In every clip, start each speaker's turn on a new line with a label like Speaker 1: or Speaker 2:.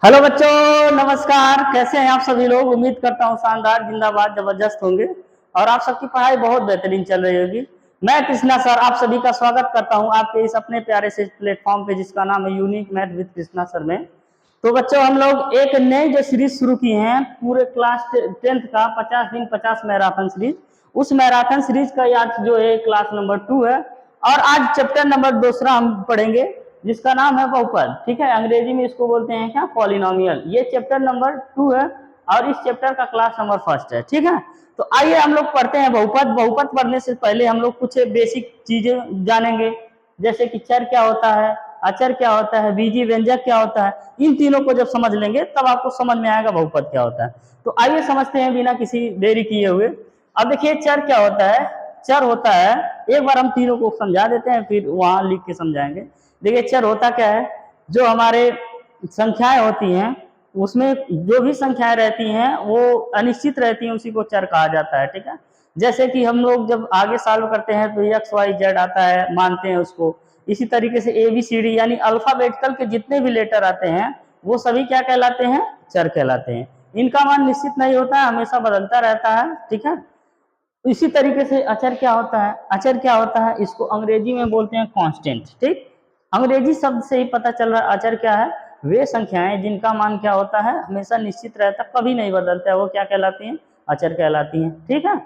Speaker 1: Hello बच्चों, नमस्कार। कैसे हैं आप सभी लोग? उम्मीद करता हूँ शानदार, जिंदाबाद, जबरदस्त होंगे और आप सबकी पढ़ाई बहुत बेहतरीन चल रही होगी। मैं कृष्णा सर आप सभी का स्वागत करता हूँ आपके इस अपने प्यारे से प्लेटफॉर्म पे जिसका नाम है unique math with Krishna sir में। तो बच्चों, हम लोग एक नई जो सीरीज शुरू की है पूरे क्लास 10th का 50 दिन 50 मैराथन सीरीज, उस मैराथन सीरीज का आज जो है क्लास नंबर 2 है और आज चैप्टर नंबर दूसरा हम पढ़ेंगे जिसका नाम है बहुपद। ठीक है, अंग्रेजी में इसको बोलते हैं क्या? पॉलिनोमियल। ये चैप्टर नंबर 2 है और इस चैप्टर का क्लास नंबर 1 है। ठीक है, तो आइए हम लोग पढ़ते हैं बहुपद। बहुपद पढ़ने से पहले हम लोग कुछ बेसिक चीजें जानेंगे, जैसे कि चर क्या होता है, अचर क्या होता है, बीजीय व्यंजक क्या होता है। इन तीनों को जब समझ लेंगे तब आपको समझ में आएगा बहुपद क्या होता है। तो आइए समझते हैं बिना किसी देरी किए हुए। अब देखिए चर क्या होता है। चर होता है, एक बार हम तीनों को समझा देते हैं फिर वहां लिख के समझाएंगे। देखिए चर होता क्या है, जो हमारे संख्याएं होती हैं उसमें जो भी संख्याएं रहती हैं वो अनिश्चित रहती हैं, उसी को चर कहा जाता है। ठीक है, जैसे कि हम लोग जब आगे सॉल्व करते हैं तो एक्स वाई जेड आता है, मानते हैं उसको। इसी तरीके से ए बी सी डी यानी अल्फाबेटिकल के जितने भी लेटर आते हैं वो सभी क्या कहलाते हैं? चर कहलाते हैं। इनका मान निश्चित नहीं होता है, हमेशा बदलता रहता है। ठीक है, इसी तरीके से अचर क्या होता है? अचर क्या होता है, इसको अंग्रेजी में बोलते हैं कांस्टेंट। ठीक, अंग्रेजी शब्द से ही पता चल रहा है अचर क्या है। वे संख्याएं जिनका मान क्या होता है? हमेशा निश्चित रहता, कभी नहीं बदलता है, वो क्या कहलाती हैं? अचर कहलाती हैं। ठीक है,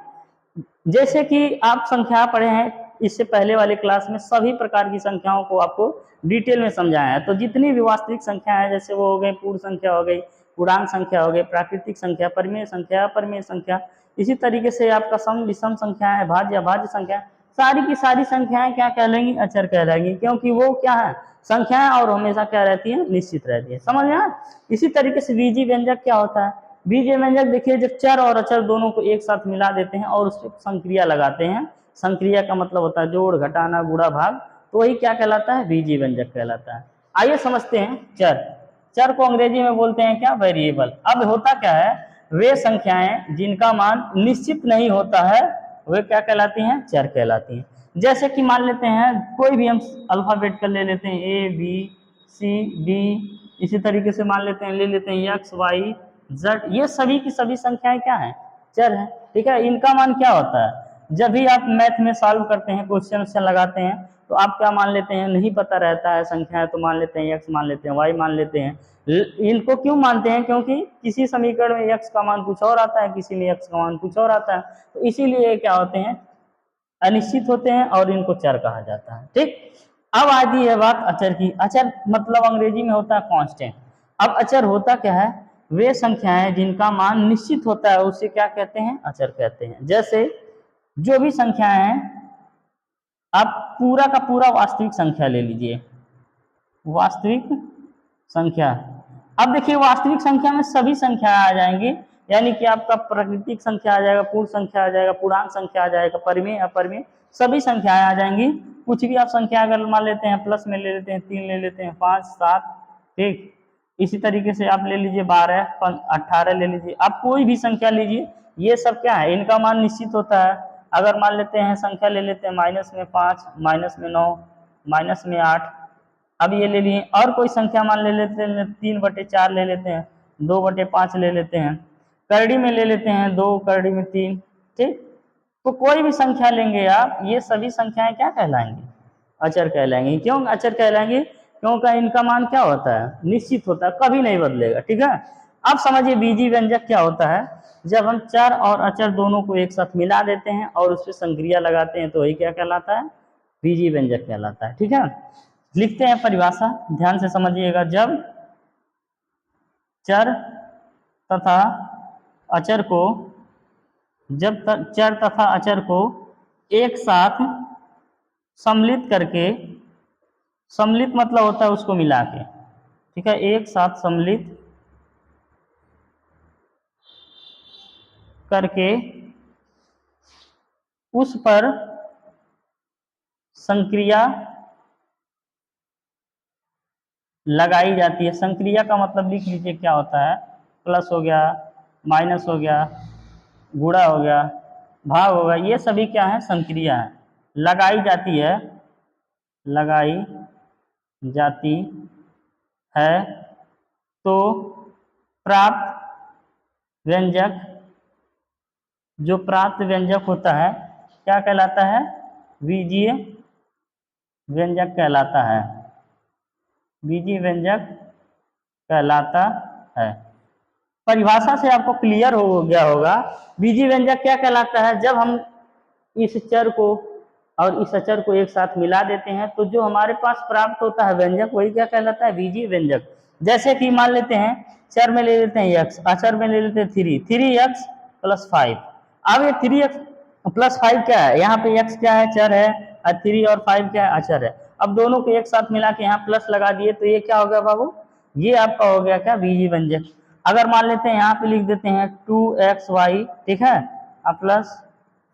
Speaker 1: जैसे कि आप संख्या पढ़े हैं इससे पहले वाले क्लास में, सभी प्रकार की संख्याओं को आपको डिटेल में समझाया है। तो जितनी भी वास्तविक संख्या है, जैसे वो हो गई पूर्ण संख्या, हो गई पूर्णांक संख्या, हो गई प्राकृतिक संख्या, परिमेय संख्या, अपरिमेय संख्या, इसी तरीके से आपका सम विषम संख्या है, भाज्य अभाज्य संख्या, सारी की सारी संख्याएं क्या कहलाएंगी? अचर कहलाएंगी, क्योंकि वो क्या है? संख्याएं और हमेशा क्या रहती है? निश्चित रहती है। समझ में आया? इसी तरीके से बीजीय व्यंजक क्या होता है? बीजीय व्यंजक देखिए, जब चर और अचर दोनों को एक साथ मिला देते हैं और उसको संक्रिया लगाते हैं। संक्रिया का मतलब होता है जोड़, घटाना, गुणा, भाग, तो वही क्या कहलाता है? बीजीय व्यंजक कहलाता है। आइए समझते हैं चर। चर को अंग्रेजी में बोलते हैं क्या? वेरिएबल। अब होता क्या है, वे संख्याएं जिनका मान निश्चित नहीं होता है वे क्या कहलाती हैं? चर कहलाती हैं। जैसे कि मान लेते हैं कोई भी हम अल्फाबेट कर ले लेते हैं, ए बी सी डी, इसी तरीके से मान लेते हैं ले लेते हैं एक्स वाई जेड, ये सभी की सभी संख्याएं क्या है? चर है। ठीक है, इनका मान क्या होता है? जब भी आप मैथ में सॉल्व करते हैं, क्वेश्चन लगाते हैं, तो आप क्या मान लेते हैं? नहीं पता रहता है संख्या, तो मान लेते हैं एक्स, मान लेते हैं वाई, मान लेते हैं। इनको क्यों मानते हैं? क्योंकि किसी समीकरण में एक्स का मान कुछ और आता है, किसी में एक्स का मान कुछ और आता है, तो इसीलिए क्या होते हैं? अनिश्चित होते हैं और इनको चर कहा जाता है। ठीक, अब आती है बात अचर की। अचर मतलब अंग्रेजी में होता है कांस्टेंट। अब अचर होता क्या है? वे संख्याएं जिनका मान निश्चित होता है उसे क्या कहते हैं? अचर कहते हैं। जैसे जो भी संख्याएं हैं, आप पूरा का पूरा वास्तविक संख्या ले लीजिए, वास्तविक संख्या। अब देखिए वास्तविक संख्या में सभी संख्या आ जाएंगी, यानी कि आपका प्राकृतिक संख्या आ जाएगा, पूर्ण संख्या आ जाएगा, पूर्णांक संख्या आ जाएगा, परिमेय अपरिमेय सभी संख्याएं आ जाएंगी। कुछ भी आप संख्या अगर मान लेते हैं, प्लस में ले लेते हैं 3, ले लेते हैं 5, 7। ठीक, इसी तरीके से आप ले लीजिए 12, 18 ले लीजिए, आप कोई भी संख्या लीजिए, ये सब क्या है? इनका मान निश्चित होता है। अगर मान लेते हैं संख्या ले लेते हैं -5, -9, -8, अब ये ले लिए। और कोई संख्या मान ले लेते हैं 3/4 ले लेते हैं, 2/5 ले लेते हैं, करड़ी में ले लेते हैं 2, करड़ी में 3। ठीक, तो कोई भी संख्या लेंगे आप, ये सभी संख्याएं क्या कहलाएंगी? अचर कहलाएंगी। क्यों अचर कहलाएंगी? क्योंकि इनका मान क्या होता है? निश्चित होता है, कभी नहीं बदलेगा। ठीक है, अब समझिए बीजीय व्यंजक क्या होता है। जब हम चर और अचर दोनों को एक साथ मिला देते हैं और उस पर संक्रिया लगाते हैं तो वही क्या कहलाता है? बीजीय व्यंजक कहलाता है। ठीक है, लिखते हैं परिभाषा, ध्यान से समझिएगा। जब चर तथा अचर को जब चर तथा अचर को एक साथ सम्मिलित करके, सम्मिलित मतलब होता है उसको मिला के, ठीक है, एक साथ सम्मिलित करके उस पर संक्रिया लगाई जाती है। संक्रिया का मतलब लिख लीजिए क्या होता है? प्लस हो गया, माइनस हो गया, गुणा हो गया, भाग होगा, ये सभी क्या है? संक्रिया है। लगाई जाती है, लगाई जाती है तो प्राप्त व्यंजक, जो प्राप्त व्यंजक होता है क्या कहलाता है? बीजीय व्यंजक कहलाता है, बीजीय व्यंजक कहलाता है। परिभाषा से आपको क्लियर हो गया होगा बीजीय व्यंजक क्या कहलाता है। जब हम इस चर को और इस अचर को एक साथ मिला देते हैं तो जो हमारे पास प्राप्त होता है व्यंजक वही क्या कहलाता है? बीजीय व्यंजक। जैसे कि मान लेते हैं चर में ले लेते हैं x, अचर में ले लेते हैं 3x + 5। अब ये 3x + 5 क्या है? यहाँ पे x क्या है? चर है, और 3 और 5 क्या है? अचर है। अब दोनों को एक साथ मिला के यहाँ प्लस लगा दिए तो ये क्या हो गया बाबू? ये आपका हो गया क्या? बीजीय व्यंजक। अगर मान लेते हैं यहाँ पे लिख देते हैं 2xy, ठीक है, अब प्लस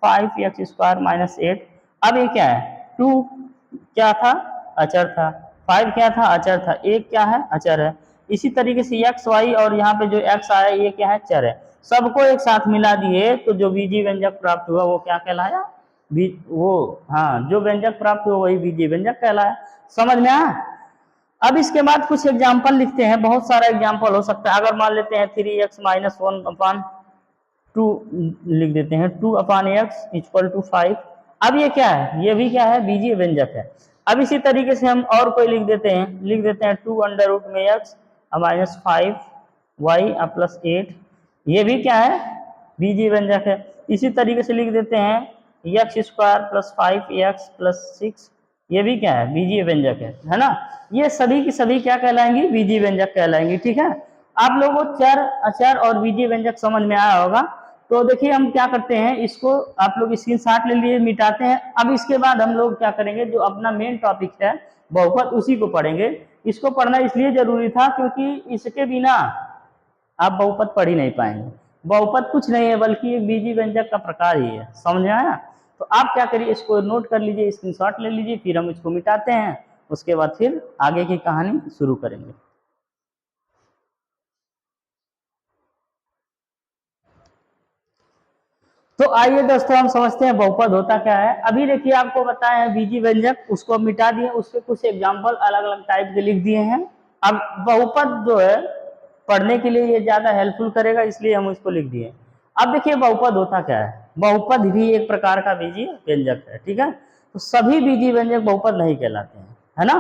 Speaker 1: 5x² - 8। अब ये क्या है? 2 क्या था? अचर था। 5 क्या था? अचर था। 1 क्या है? अचर है। इसी तरीके से x y और यहाँ पे जो x आया ये क्या है? चर है। सबको एक साथ मिला दिए तो जो बीजीय व्यंजक प्राप्त हुआ वो क्या कहलाया? जो व्यंजक प्राप्त हुआ वही बीजीय व्यंजक कहलाया। समझ में आया? अब इसके बाद कुछ एग्जाम्पल लिखते हैं, बहुत सारा एग्जाम्पल हो सकता है। अगर मान लेते हैं 3x - 1/2 लिख देते हैं, 2/x = 5। अब ये क्या है? ये भी क्या है? बीजीय व्यंजक है। अब इसी तरीके से हम और कोई लिख देते हैं 2√x - 5y + 8। ये भी क्या है? बीजीय व्यंजक है। इसी तरीके से लिख देते हैं x² + 5x + 6। ये भी क्या है? बीजीय व्यंजक है ना। ये सभी की सभी क्या कहलाएंगी? बीजीय व्यंजक कहलाएंगी। ठीक है, आप लोगों को चर, अचर और बीजीय व्यंजक समझ में आया होगा। तो देखिए हम क्या करते हैं, इसको आप लोग स्क्रीनशॉट ले लिए, मिटाते हैं। अब इसके बाद हम लोग क्या करेंगे, जो अपना मेन टॉपिक है बहुपद, उसी को पढ़ेंगे। इसको पढ़ना इसलिए जरूरी था क्योंकि इसके बिना आप बहुपद पढ़ ही नहीं पाएंगे। बहुपद कुछ नहीं है बल्कि एक बीजीय व्यंजक का प्रकार ही है। समझ में आया? तो आप क्या करिए, इसको नोट कर लीजिए, स्क्रीनशॉट ले लीजिए, फिर हम इसको मिटाते हैं। उसके बाद फिर आगे की कहानी शुरू करेंगे। तो आइए दोस्तों हम समझते हैं बहुपद होता क्या है। अभी देखिए आपको बताया है बीजीय व्यंजक, उसको अब मिटा दिए, उसके कुछ एग्जाम्पल अलग अलग टाइप के लिख दिए हैं। अब बहुपद जो है पढ़ने के लिए ये ज्यादा हेल्पफुल करेगा, इसलिए हम उसको लिख दिए। अब देखिए बहुपद होता क्या है। बहुपद भी एक प्रकार का बीजीय व्यंजक है। ठीक है, तो सभी बीजीय व्यंजक बहुपद नहीं कहलाते हैं, है ना।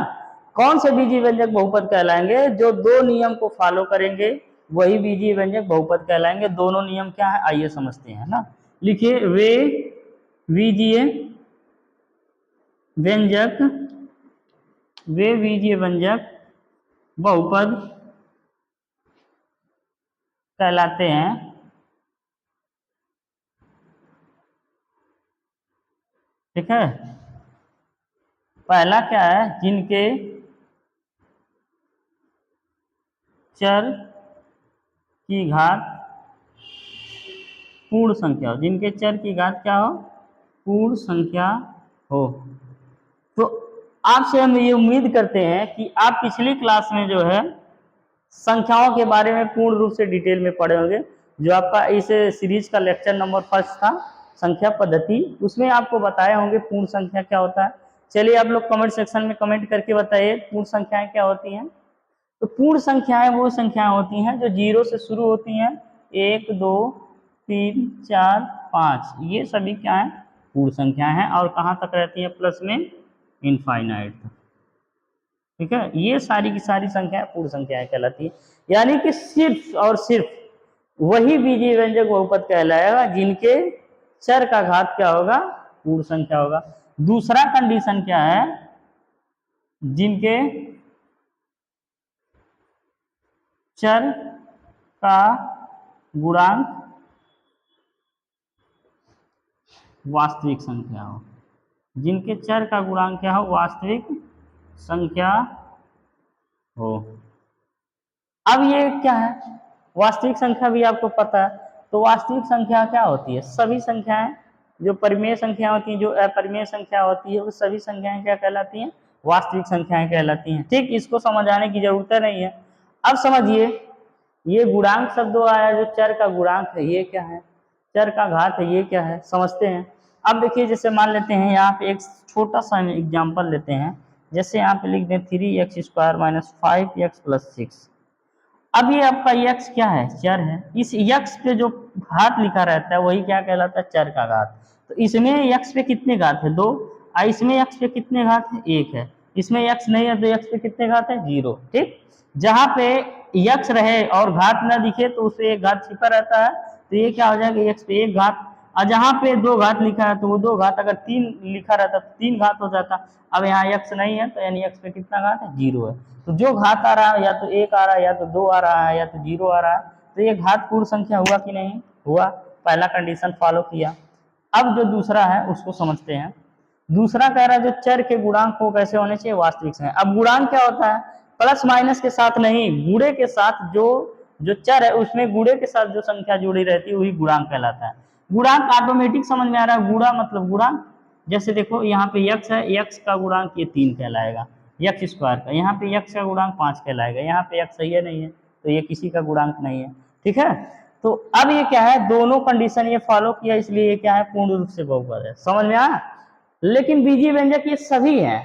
Speaker 1: कौन से बीजीय व्यंजक बहुपद कहलाएंगे? जो दो नियम को फॉलो करेंगे वही बीजीय व्यंजक बहुपद कहलाएंगे। दोनों नियम क्या है आइए समझते हैं ना। लिखिए, वे बीजीय व्यंजक, वे बीजीय व्यंजक बहुपद कहलाते हैं। ठीक है, पहला क्या है? जिनके चर की घात पूर्ण संख्या हो, जिनके चर की घात क्या हो? पूर्ण संख्या हो। तो आपसे हम ये उम्मीद करते हैं कि आप पिछली क्लास में जो है संख्याओं के बारे में पूर्ण रूप से डिटेल में पढ़े होंगे। जो आपका इस सीरीज का लेक्चर नंबर 1 था, संख्या पद्धति, उसमें आपको बताए होंगे पूर्ण संख्या क्या होता है। चलिए आप लोग कमेंट सेक्शन में कमेंट करके बताइए पूर्ण संख्याएं क्या होती हैं। तो पूर्ण संख्याएं वो संख्याएं होती हैं जो 0 से शुरू होती हैं, 1 2 3 4 5, ये सभी क्या है? पूर्ण संख्याएं हैं। और कहाँ तक रहती हैं? प्लस में इनफाइनाइट तक। ठीक है, ये सारी की सारी संख्याएं पूर्ण संख्याएं कहलाती है। यानी कि सिर्फ और सिर्फ वही बीजीय व्यंजक बहुपद कहलाएगा जिनके चर का घात क्या होगा? पूर्ण संख्या होगा। दूसरा कंडीशन क्या है? जिनके चर का गुणांक वास्तविक संख्या हो। जिनके चर का गुणांक क्या हो? वास्तविक संख्या हो। अब ये क्या है? वास्तविक संख्या भी आपको पता है। तो वास्तविक संख्या क्या होती है? सभी संख्याएं, जो परिमेय संख्या होती हैं, जो अपरिमेय संख्या होती है, वो सभी संख्याएं क्या कहलाती हैं? वास्तविक संख्याएं कहलाती हैं। ठीक, इसको समझाने की जरूरत नहीं है। अब समझिए, ये गुणांक शब्द आया, जो चर का गुणांक है ये क्या है? चर का घात है ये क्या है? समझते हैं। अब देखिए, जैसे मान लेते हैं यहाँ पे एक छोटा सा एग्जाम्पल लेते हैं। जैसे यहाँ पे लिख दें 3x² - 5x + 6। अब ये आपका यक्स क्या है, चर है। इस यक्स पे जो घात लिखा रहता है वही क्या कहलाता है, चर का घात। तो इसमें यक्स पे कितने घात है, 2, और इसमें यक्स पे कितने घात है, 1 है। इसमें यक्स नहीं है तो यक्स पे कितने घात है, 0। ठीक, जहां पे यक्स रहे और घात ना दिखे तो उससे एक घात छिपा रहता है, तो ये क्या हो जाएगा, यक्स पे 1 घात। और जहां पे 2 घात लिखा है तो वो 2 घात, अगर 3 लिखा रहता तो 3 घात हो जाता। अब यहाँ यक्स नहीं है तो यानी यक्स पे कितना घात है, 0 है। तो जो घात आ रहा है या तो 1 आ रहा है या तो 2 आ रहा है या तो 0 आ रहा है, तो ये घात पूर्ण संख्या हुआ कि नहीं हुआ, पहला कंडीशन फॉलो किया। अब जो दूसरा है उसको समझते हैं। दूसरा कह रहा है जो चर के गुणांक को कैसे होने चाहिए, वास्तविक संख्या। अब गुणांक क्या होता है, प्लस माइनस के साथ नहीं, गुणे के साथ, जो जो चर है उसमें गुणे के साथ जो संख्या जुड़ी रहती है वही गुणांक कहलाता है। गुणांक ऑटोमेटिक समझ में आ रहा है, गुणा मतलब गुणांक। जैसे देखो यहाँ पे यक्स है, यक्स का गुणांक ये 3 कहलाएगा, यक्स स्क्वायर का। यहाँ पे यक्स का गुणांक 5 कहलाएगा, यहाँ पे यक्स सही है नहीं है तो ये किसी का गुणांक नहीं है। ठीक है, तो अब ये क्या है, दोनों कंडीशन ये फॉलो किया, इसलिए ये क्या है, पूर्ण रूप से बहुपद है। समझ में आया। लेकिन बीजीय व्यंजक ये सभी हैं।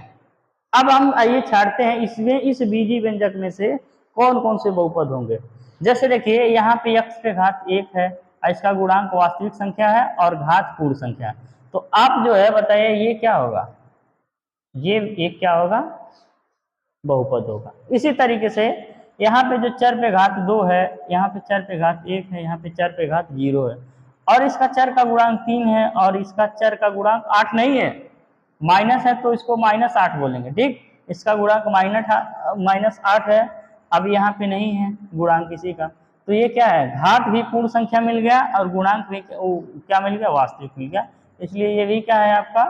Speaker 1: अब हम आइए छाड़ते हैं इसमें, इस बीजीय व्यंजक में से कौन कौन से बहुपद होंगे। जैसे देखिए यहाँ पे x पे घात 1 है, इसका गुणांक वास्तविक संख्या है और घात पूर्ण संख्या है। तो आप जो है बताइए ये क्या होगा, ये एक क्या होगा, बहुपद होगा। इसी तरीके से यहाँ पे जो चर पे घात 2 है, यहाँ पे चर पे घात 1 है, यहाँ पे चर पे घात 0 है, और इसका चर का गुणांक 3 है और इसका चर का गुणांक 8 नहीं है, माइनस है तो इसको -8 बोलेंगे। ठीक, इसका गुणांक -8 है। अब यहाँ पे नहीं है गुणांक किसी का, तो ये क्या है, घात भी पूर्ण संख्या मिल गया और गुणांक भी क्या मिल गया, वास्तविक मिल गया। इसलिए ये भी क्या है, आपका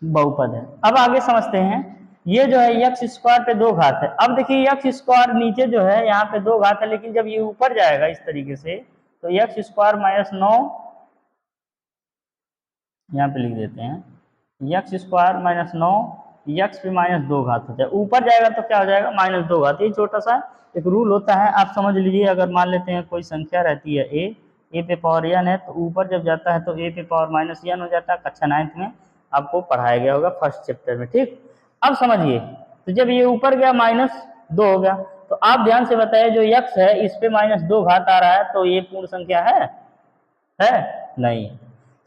Speaker 1: बहुपद है। अब आगे समझते हैं, ये जो है यक्स स्क्वायर पे 2 घात है। अब देखिए यक्स स्क्वायर नीचे जो है यहाँ पे 2 घात है, लेकिन जब ये ऊपर जाएगा इस तरीके से तो यक्स स्क्वायर -9, यहाँ पे लिख देते हैं यक्स स्क्वायर -9, यक्स पे -2 घात हो जाए, ऊपर जाएगा तो क्या हो जाएगा, -2 घात। ये छोटा सा एक रूल होता है, आप समझ लीजिए। अगर मान लेते हैं कोई संख्या रहती है ए पे पावर n है, तो ऊपर जब जाता है तो ए पे पावर -n हो जाता है। कक्षा 9th में आपको पढ़ाया गया होगा फर्स्ट चैप्टर में। ठीक, अब समझिए, तो जब ये ऊपर गया -2 हो गया, तो आप ध्यान से बताइए जो यक्स है इस पे -2 घात आ रहा है, तो ये पूर्ण संख्या है नहीं।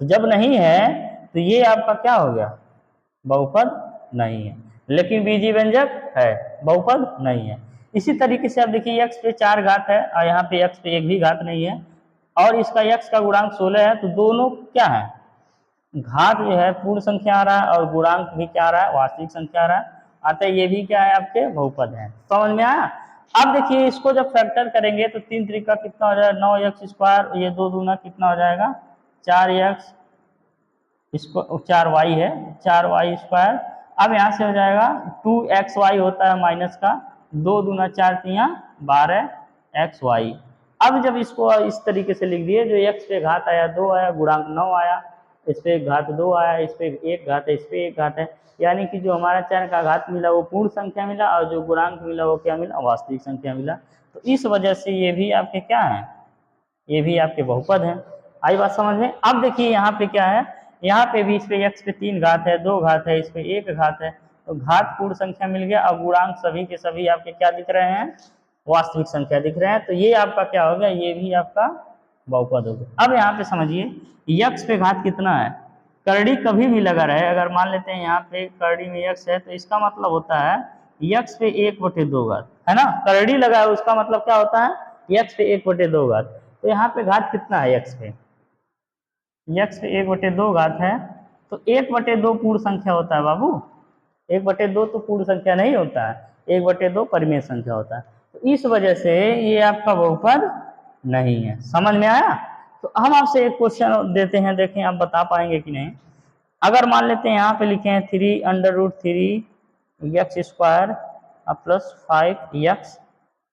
Speaker 1: तो जब नहीं है तो ये आपका क्या हो गया, बहुपद नहीं है। लेकिन बीजीय व्यंजक है, बहुपद नहीं है। इसी तरीके से आप देखिए x पे 4 घात है और यहाँ पे x पे 1 भी घात नहीं है, और इसका x का गुणांक 16 है, तो दोनों क्या है, घात जो है पूर्ण संख्या आ रहा है और गुणांक भी क्या आ रहा है, वास्तविक संख्या आ रहा है। अतः ये भी क्या है, आपके बहुपद है। समझ में आया। अब देखिए इसको जब फैक्टर करेंगे तो 3 तरीका कितना हो जाएगा, 9x स्क्वायर, ये 2 दूना कितना हो जाएगा, 4x, इसको 4y है, 4y स्क्वायर। अब यहाँ से हो जाएगा 2xy होता है माइनस का, 2 दूना 4 तिया 12xy। अब जब इसको इस तरीके से लिख दिए, जो x पे घात आया 2 आया, गुणांक 9 आया, इस पे घात 2 आया, इस पे 1 घात है, इस पे 1 घात है, यानी कि जो हमारा चर का घात मिला वो पूर्ण संख्या मिला और जो गुणांक मिला वो क्या मिला, वास्तविक संख्या मिला। तो इस वजह से ये भी आपके क्या है, ये भी आपके बहुपद हैं। आई बात समझ में। अब देखिए यहाँ पे क्या है, यहाँ पे भी इस पे x पे 3 घात है, 2 घात है, इस पे 1 घात है, तो घात पूर्ण संख्या मिल गया और गुणांक सभी के सभी आपके क्या दिख रहे हैं, वास्तविक संख्या दिख रहे हैं। तो ये आपका क्या हो गया, ये भी आपका बहुपद हो गया। अब यहाँ पे समझिए यक्स पे घात कितना है, करड़ी कभी भी लगा रहे, अगर मान लेते हैं यहाँ पे करड़ी में यक्स है तो इसका मतलब होता है यक्स पे 1/2 घात है ना, करड़ी लगा है उसका मतलब क्या होता है, यक्स पे 1/2 घात। तो यहाँ पे घात कितना है यक्स पे 1/2 घात है, तो 1/2 पूर्ण संख्या होता है बाबू, 1/2 तो पूर्ण संख्या नहीं होता है, 1/2 परिमेय संख्या होता है। तो इस वजह से ये आपका बहुपद नहीं है। समझ में आया। तो हम आपसे एक क्वेश्चन देते हैं, देखें आप बता पाएंगे कि नहीं। अगर मान लेते हैं यहाँ पे लिखे हैं 3√3 x स्क्वायर प्लस 5x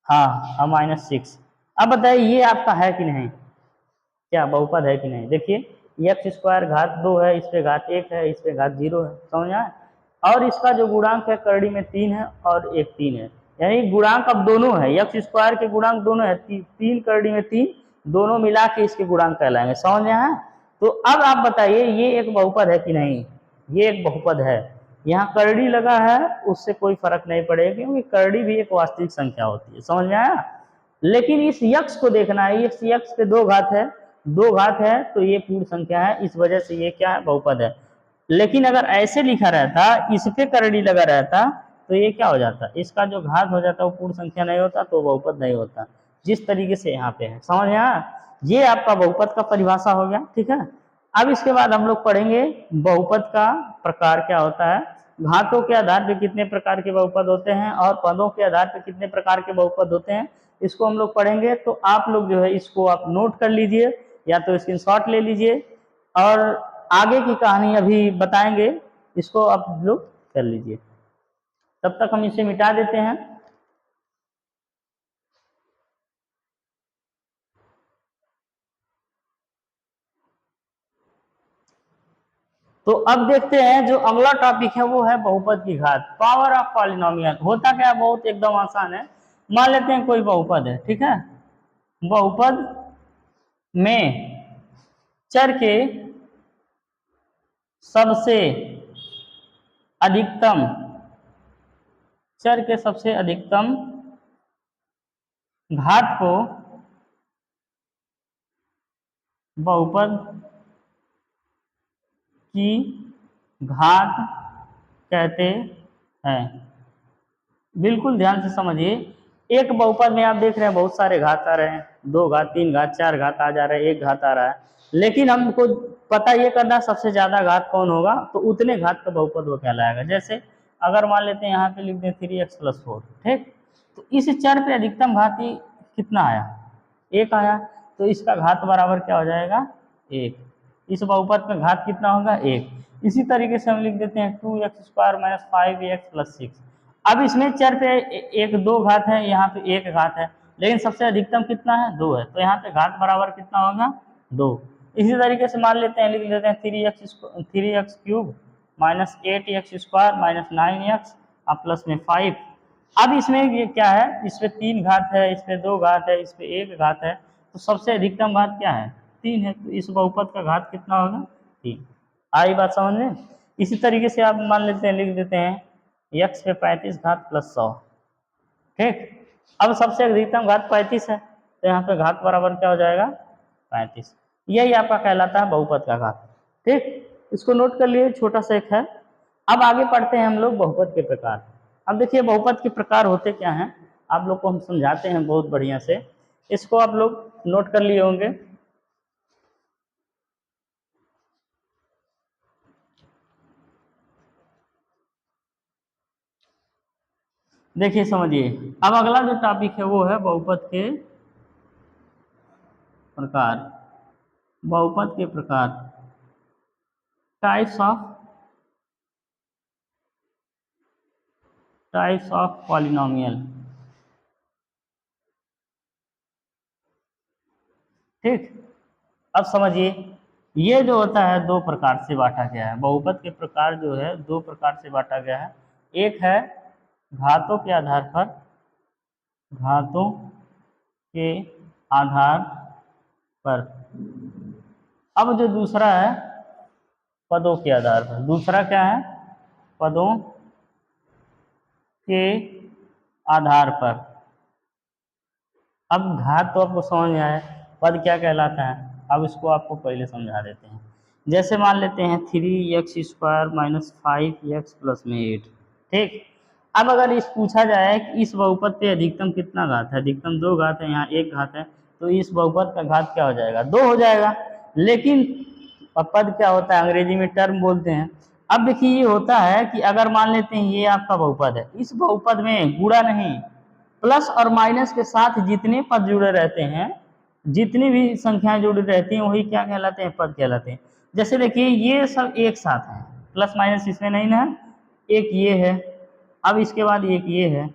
Speaker 1: हाँ -6। अब बताइए ये आपका है कि नहीं, क्या बहुपद है कि नहीं। देखिए x स्क्वायर घात 2 है, इस पे घात 1 है, इस पे घात 0 है, समझ आए। और इसका जो गुणांक है करड़ी में 3 है और एक 3 है, यानी गुणांक अब दोनों है, x स्क्वायर के गुणांक दोनों है, 3 करड़ी में 3, दोनों मिला के इसके गुणांक कहलाएंगे। समझ में आया। तो अब आप बताइए ये एक बहुपद है कि नहीं, ये एक बहुपद है। यहाँ करड़ी लगा है उससे कोई फर्क नहीं पड़ेगा, क्योंकि करड़ी भी एक वास्तविक संख्या होती है। समझ में आया? लेकिन इस यक्ष को देखना है, इस यक्ष पे दो घात है, दो घात है तो ये पूर्ण संख्या है, इस वजह से ये क्या है, बहुपद है। लेकिन अगर ऐसे लिखा रहता, इस पे करड़ी लगा रहता, तो ये क्या हो जाता, इसका जो घात हो जाता वो पूर्ण संख्या नहीं होता, तो बहुपद नहीं होता, जिस तरीके से यहाँ पे है। समझ में आया? ये आपका बहुपद का परिभाषा हो गया। ठीक है, अब इसके बाद हम लोग पढ़ेंगे बहुपद का प्रकार क्या होता है, घातों के आधार पे कितने प्रकार के बहुपद होते हैं और पदों के आधार पे कितने प्रकार के बहुपद होते हैं, इसको हम लोग पढ़ेंगे। तो आप लोग जो है इसको आप नोट कर लीजिए या तो स्क्रीनशॉट ले लीजिए, और आगे की कहानी अभी बताएंगे, इसको आप लोग कर लीजिए। तब तक हम इसे मिटा देते हैं। तो अब देखते हैं जो अगला टॉपिक है वो है बहुपद की घात, पावर ऑफ पॉलिनोमियल। होता क्या है, बहुत एकदम आसान है। मान लेते हैं कोई बहुपद है, ठीक है, बहुपद में चर के सबसे अधिकतम, चर के सबसे अधिकतम घात को बहुपद की घात कहते हैं। बिल्कुल ध्यान से समझिए, एक बहुपद में आप देख रहे हैं बहुत सारे घात आ रहे हैं, 2 घात, 3 घात, 4 घात आ जा रहे हैं, 1 घात आ रहा है, लेकिन हमको पता ये करना सबसे ज्यादा घात कौन होगा, तो उतने घात का बहुपद वो कहलाएगा। जैसे अगर मान लेते हैं यहाँ पे लिख दें 3x+4, ठीक, तो इस चर पे अधिकतम घात ही कितना आया, 1 आया, तो इसका घात बराबर क्या हो जाएगा, 1। इस बहुपद का घात कितना होगा, 1। इसी तरीके से हम लिख देते हैं 2x² - 5x+6। अब इसमें चर पे एक 2 घात है, यहाँ पे 1 घात है, लेकिन सबसे अधिकतम कितना है, 2 है, तो यहाँ पे घात बराबर कितना होगा, 2। इसी तरीके से मान लेते हैं, लिख लेते हैं 3x³ - 8x² - 9x और प्लस में 5। अब इसमें ये क्या है, इस पे 3 घात है, इस पे 2 घात है, इस पे 1 घात है, तो सबसे अधिकतम घात क्या है, 3 है, तो इस बहुपद का घात कितना होगा, 3। आई बात समझ में? इसी तरीके से आप मान लेते हैं, लिख देते हैं x पे 35 घात प्लस 100, ठीक। अब सबसे अधिकतम घात 35 है, तो यहाँ पे घात बराबर क्या हो जाएगा, 35। यही आपका कहलाता है बहुपद का घात, ठीक। इसको नोट कर लिए, छोटा सा एक है। अब आगे पढ़ते हैं हम लोग बहुपद के प्रकार। अब देखिए बहुपद के प्रकार होते क्या हैं, आप लोग को हम समझाते हैं बहुत बढ़िया से, इसको आप लोग नोट कर लिए होंगे। देखिए समझिए, अब अगला जो टॉपिक है वो है बहुपद के प्रकार। बहुपद के प्रकार, टाइप्स ऑफ पॉलिनोमियल, ठीक। अब समझिए, ये जो होता है 2 प्रकार से बांटा गया है, बहुपद के प्रकार जो है 2 प्रकार से बांटा गया है। एक है घातों के आधार पर, घातों के आधार पर। अब जो दूसरा है पदों के आधार पर। दूसरा क्या है, पदों के आधार पर। अब घात तो आपको समझ में आया, पद क्या कहलाता है, अब इसको आपको पहले समझा देते हैं। जैसे मान लेते हैं 3x² - 5x प्लस में 8, ठीक। अब अगर इस पूछा जाए कि इस बहुपद पे अधिकतम कितना घात है, अधिकतम 2 घात है, यहाँ 1 घात है, तो इस बहुपद का घात क्या हो जाएगा, 2 हो जाएगा। लेकिन पद क्या होता है, अंग्रेजी में टर्म बोलते हैं। अब देखिए ये होता है कि अगर मान लेते हैं ये आपका बहुपद है, इस बहुपद में गुणा नहीं, प्लस और माइनस के साथ जितने पद जुड़े रहते हैं, जितनी भी संख्याएं जुड़ी रहती हैं, वही क्या कहलाते हैं, पद कहलाते हैं। जैसे देखिए ये सब एक साथ है, प्लस माइनस इसमें नहीं ना, एक ये है, अब इसके बाद एक ये है,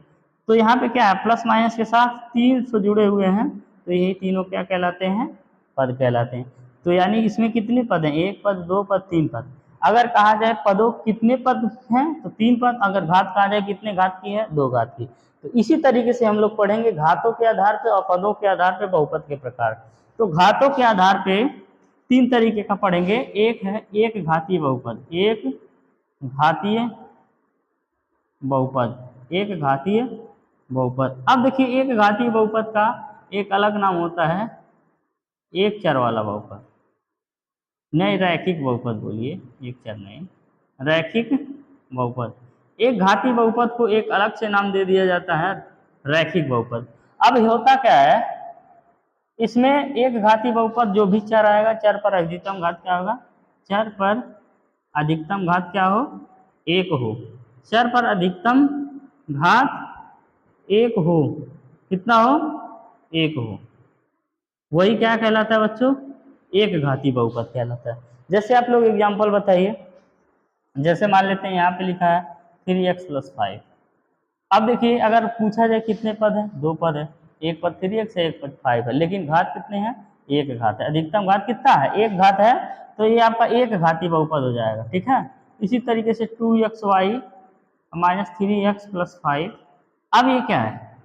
Speaker 1: तो यहाँ पे क्या है, प्लस माइनस के साथ 300 जुड़े हुए हैं, तो यही तीनों क्या कहलाते हैं, पद कहलाते हैं। तो यानी इसमें कितने पद हैं, 1 पद, 2 पद, 3 पद। अगर कहा जाए पदों कितने पद हैं, तो 3 पद। अगर घात कहा जाए कितने घात की है, 2 घात की। तो इसी तरीके से हम लोग पढ़ेंगे घातों के आधार पे और पदों के आधार पे बहुपद के प्रकार। तो घातों के आधार पे 3 तरीके का पढ़ेंगे। एक है एक घातीय बहुपद, एक घातीय बहुपद, एक घातीय बहुपद। अब देखिए एक घातीय बहुपद का एक अलग नाम होता है एक चर वाला बहुपद, नहीं रैखिक बहुपद बोलिए, एक चर नहीं, रैखिक बहुपद। एक घातीय बहुपद को एक अलग से नाम दे दिया जाता है रैखिक बहुपद। अब होता क्या है, इसमें एक घातीय बहुपद जो भी चर आएगा, चर पर अधिकतम घात क्या होगा, चर पर अधिकतम घात क्या हो, एक हो। चर पर अधिकतम घात एक हो, कितना हो, एक हो, वही क्या कहलाता है बच्चों, एक घातीय बहुपद कहलाता है। जैसे आप लोग एग्जांपल बताइए, जैसे मान लेते हैं यहाँ पे लिखा है 3x+5। अब देखिए अगर पूछा जाए कितने पद हैं, दो पद है, एक पद 3x है, एक पद 5 है, लेकिन घात कितने हैं, एक घात है, अधिकतम घात कितना है, एक घात है, तो ये आपका एक घातीय बहुपद हो जाएगा, ठीक है। इसी तरीके से 2xy माइनस 3x+5, अब ये क्या है,